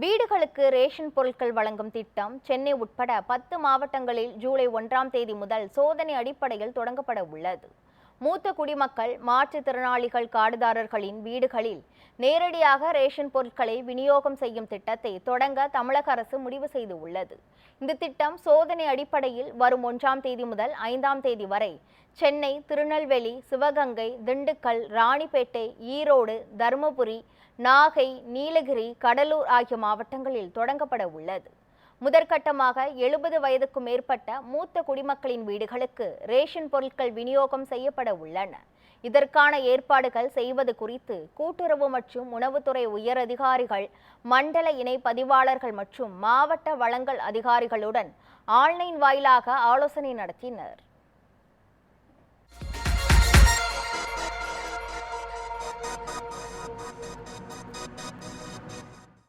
வீடுகளுக்கு ரேஷன் பொருட்கள் வழங்கும் திட்டம் சென்னை உட்பட 10 மாவட்டங்களில் ஜூலை 1ஆம் தேதி முதல் சோதனை அடிப்படையில் தொடங்கப்பட உள்ளது. மூத்த குடிமக்கள், மாற்றுத்திறனாளிகள் கார்டுதாரர்களின் வீடுகளில் நேரடியாக ரேஷன் பொருட்களை விநியோகம் செய்யும் திட்டத்தை தொடங்க தமிழக அரசு முடிவு செய்து உள்ளது. இந்த திட்டம் சோதனை அடிப்படையில் வரும் 1ஆம் தேதி முதல் 5ஆம் தேதி வரை சென்னை, திருநெல்வேலி, சிவகங்கை, திண்டுக்கல், ராணிப்பேட்டை, ஈரோடு, தருமபுரி, நாகை, நீலகிரி, கடலூர் ஆகிய மாவட்டங்களில் தொடங்கப்பட உள்ளது. முதற்கட்டமாக 70 வயதுக்கும் மேற்பட்ட மூத்த குடிமக்களின் வீடுகளுக்கு ரேஷன் பொருட்கள் விநியோகம் செய்யப்பட உள்ளன. இதற்கான ஏற்பாடுகள் செய்வது குறித்து கூட்டுறவு மற்றும் உணவுத்துறை உயர் அதிகாரிகள், மண்டல இணை பதிவாளர்கள் மற்றும் மாவட்ட வழங்கல் அதிகாரிகளுடன் ஆன்லைன் வாயிலாக ஆலோசனை நடத்தினர்.